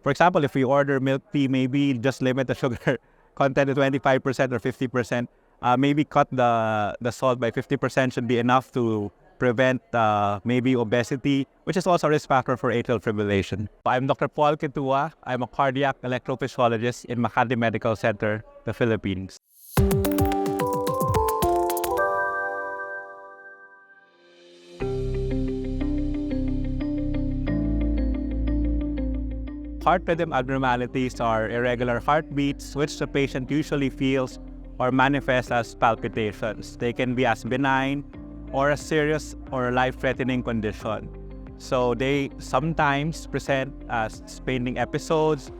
For example, if we order milk tea, maybe just limit the sugar content to 25% or 50%. Maybe cut the salt by 50% should be enough to prevent maybe obesity, which is also a risk factor for atrial fibrillation. I'm Dr. Paul Quetua. I'm a cardiac electrophysiologist in Makati Medical Center, the Philippines. Heart rhythm abnormalities are irregular heartbeats, which the patient usually feels or manifests as palpitations. They can be as benign or a serious or life-threatening condition. So they sometimes present as fainting episodes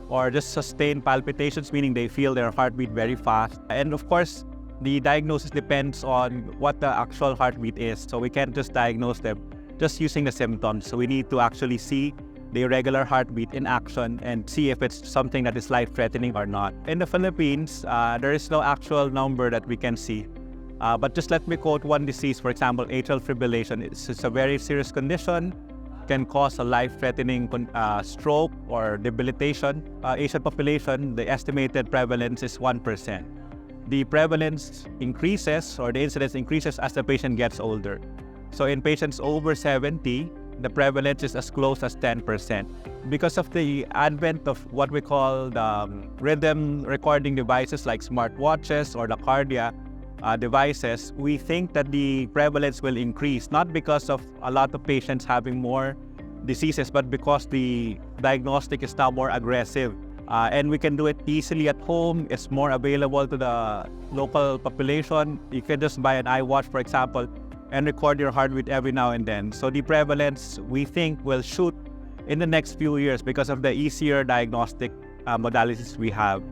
or just sustained palpitations, meaning they feel their heartbeat very fast. And of course, the diagnosis depends on what the actual heartbeat is. So we can't just diagnose them just using the symptoms. So we need to actually see the irregular heartbeat in action and see if it's something that is life-threatening or not. In the Philippines, there is no actual number that we can see. But just let me quote one disease, for example, atrial fibrillation. It's a very serious condition, can cause a life-threatening stroke or debilitation. Asian population, the estimated prevalence is 1%. The prevalence increases or the incidence increases as the patient gets older. So in patients over 70, the prevalence is as close as 10%. Because of the advent of what we call the rhythm recording devices like smartwatches or the cardia devices, we think that the prevalence will increase, not because of a lot of patients having more diseases, but because the diagnostic is now more aggressive. And we can do it easily at home. It's more available to the local population. You can just buy an iWatch, for example, and record your heartbeat every now and then. So the prevalence, we think, will shoot in the next few years because of the easier diagnostic modalities we have.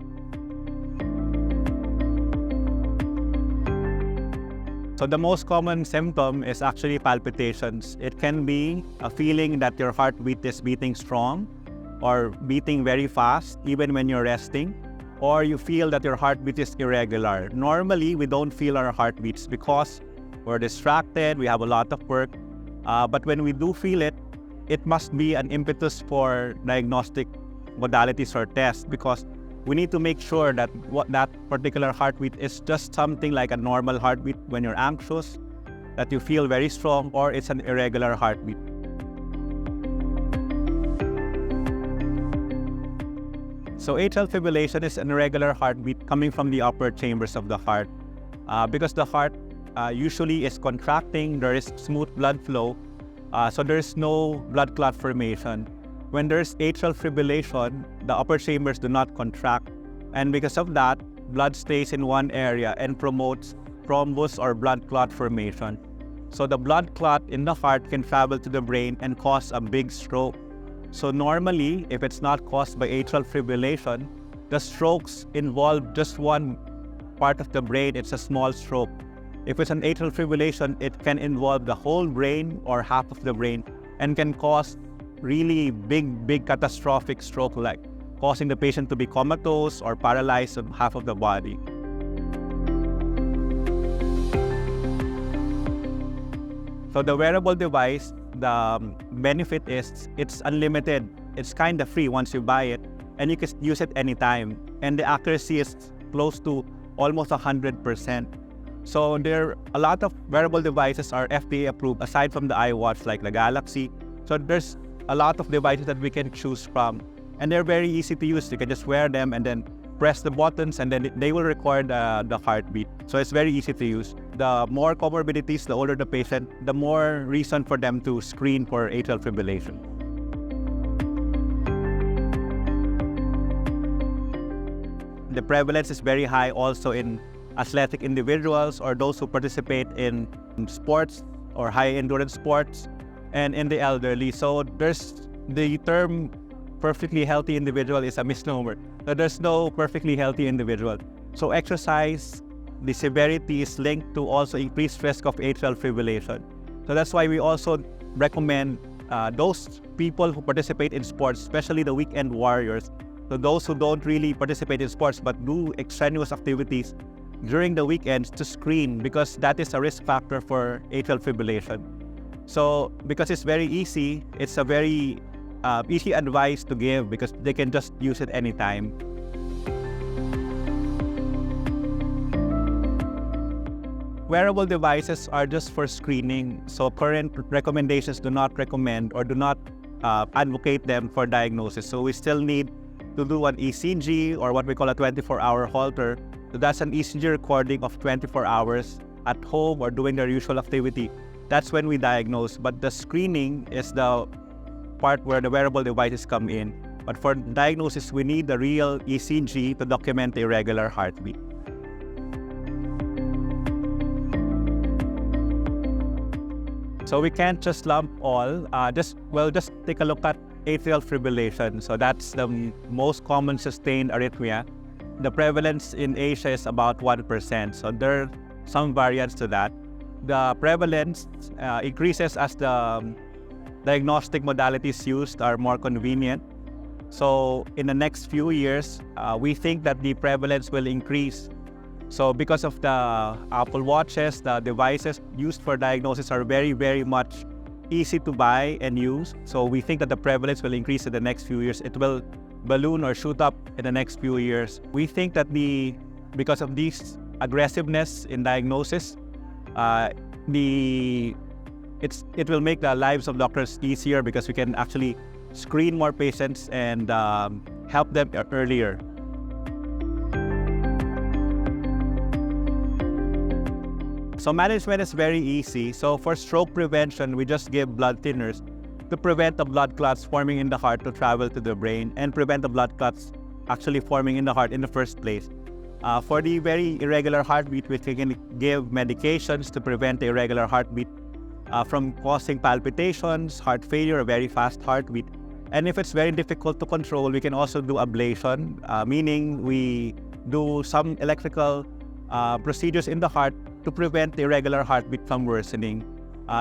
So the most common symptom is actually palpitations. It can be a feeling that your heartbeat is beating strong or beating very fast, even when you're resting, or you feel that your heartbeat is irregular. Normally, we don't feel our heartbeats because we're distracted, we have a lot of work, but when we do feel it, it must be an impetus for diagnostic modalities or tests, because we need to make sure that that particular heartbeat is just something like a normal heartbeat when you're anxious, that you feel very strong, or it's an irregular heartbeat. So atrial fibrillation is an irregular heartbeat coming from the upper chambers of the heart. Because the heart usually is contracting, there is smooth blood flow, so there is no blood clot formation. When there's atrial fibrillation, the upper chambers do not contract, and because of that, blood stays in one area and promotes thrombus or blood clot formation. So the blood clot in the heart can travel to the brain and cause a big stroke. So normally, if it's not caused by atrial fibrillation, the strokes involve just one part of the brain. It's a small stroke. If it's an atrial fibrillation, it can involve the whole brain or half of the brain and can cause really big catastrophic stroke, like causing the patient to be comatose or paralyzed on half of the body. So the wearable device, the benefit is it's unlimited. It's kind of free once you buy it, and you can use it anytime. And the accuracy is close to almost 100%. So a lot of wearable devices are FDA approved, aside from the iWatch like the Galaxy. So there's a lot of devices that we can choose from, and they're very easy to use. You can just wear them and then press the buttons, and then they will record the heartbeat. So it's very easy to use. The more comorbidities, the older the patient, the more reason for them to screen for atrial fibrillation. The prevalence is very high also in athletic individuals or those who participate in sports or high endurance sports, and in the elderly. So there's the term perfectly healthy individual is a misnomer. So there's no perfectly healthy individual. So exercise, the severity is linked to also increased risk of atrial fibrillation. So that's why we also recommend those people who participate in sports, especially the weekend warriors, so those who don't really participate in sports but do extraneous activities during the weekends, to screen, because that is a risk factor for atrial fibrillation. So because it's very easy, it's a very easy advice to give because they can just use it anytime. Wearable devices are just for screening, so current recommendations do not recommend or do not advocate them for diagnosis. So we still need to do an ECG or what we call a 24-hour Holter. So that's an ECG recording of 24 hours at home or doing their usual activity. That's when we diagnose, but the screening is the part where the wearable devices come in. But for diagnosis, we need the real ECG to document the irregular heartbeat. So we can't just lump all. Just take a look at atrial fibrillation. So that's the most common sustained arrhythmia. The prevalence in Asia is about 1%. So there are some variants to that. The prevalence increases as the diagnostic modalities used are more convenient. So in the next few years, we think that the prevalence will increase. So because of the Apple Watches, the devices used for diagnosis are very, very much easy to buy and use. So we think that the prevalence will increase in the next few years. It will balloon or shoot up in the next few years. We think that because of this aggressiveness in diagnosis, it will make the lives of doctors easier because we can actually screen more patients and help them earlier. So management is very easy. So for stroke prevention, we just give blood thinners to prevent the blood clots forming in the heart to travel to the brain and prevent the blood clots actually forming in the heart in the first place. For the very irregular heartbeat, we can give medications to prevent the irregular heartbeat from causing palpitations, heart failure, a very fast heartbeat. And if it's very difficult to control, we can also do ablation, meaning we do some electrical procedures in the heart to prevent the irregular heartbeat from worsening.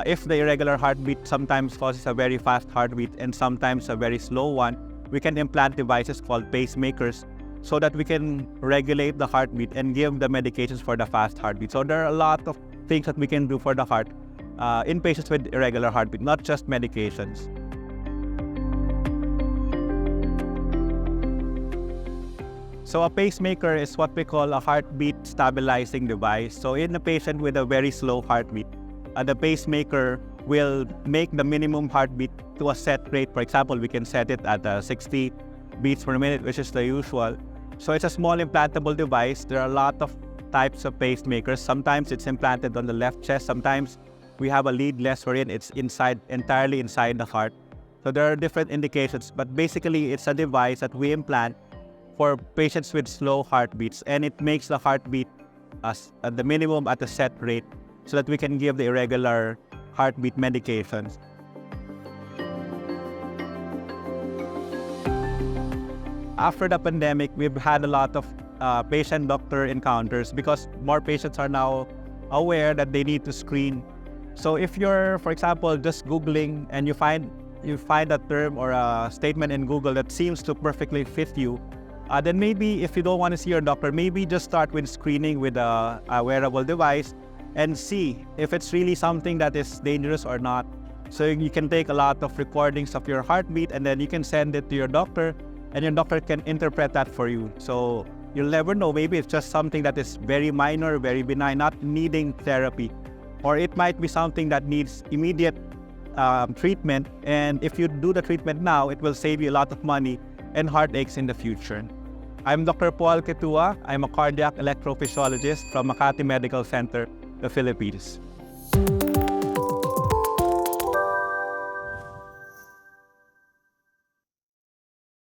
If the irregular heartbeat sometimes causes a very fast heartbeat and sometimes a very slow one, we can implant devices called pacemakers so that we can regulate the heartbeat and give the medications for the fast heartbeat. So there are a lot of things that we can do for the heart in patients with irregular heartbeat, not just medications. So a pacemaker is what we call a heartbeat stabilizing device. So in a patient with a very slow heartbeat, the pacemaker will make the minimum heartbeat to a set rate. For example, we can set it at 60 beats per minute, which is the usual. So it's a small implantable device. There are a lot of types of pacemakers. Sometimes it's implanted on the left chest. Sometimes we have a leadless wherein it's entirely inside the heart. So there are different indications, but basically it's a device that we implant for patients with slow heartbeats, and it makes the heartbeat at the minimum at a set rate so that we can give the irregular heartbeat medications. After the pandemic, we've had a lot of patient-doctor encounters because more patients are now aware that they need to screen. So if you're, for example, just Googling and you find a term or a statement in Google that seems to perfectly fit you, then maybe if you don't want to see your doctor, maybe just start with screening with a wearable device and see if it's really something that is dangerous or not. So you can take a lot of recordings of your heartbeat and then you can send it to your doctor and your doctor can interpret that for you. So you'll never know, maybe it's just something that is very minor, very benign, not needing therapy. Or it might be something that needs immediate treatment, and if you do the treatment now, it will save you a lot of money and heartaches in the future. I'm Dr. Paul Quetua. I'm a cardiac electrophysiologist from Makati Medical Center, the Philippines.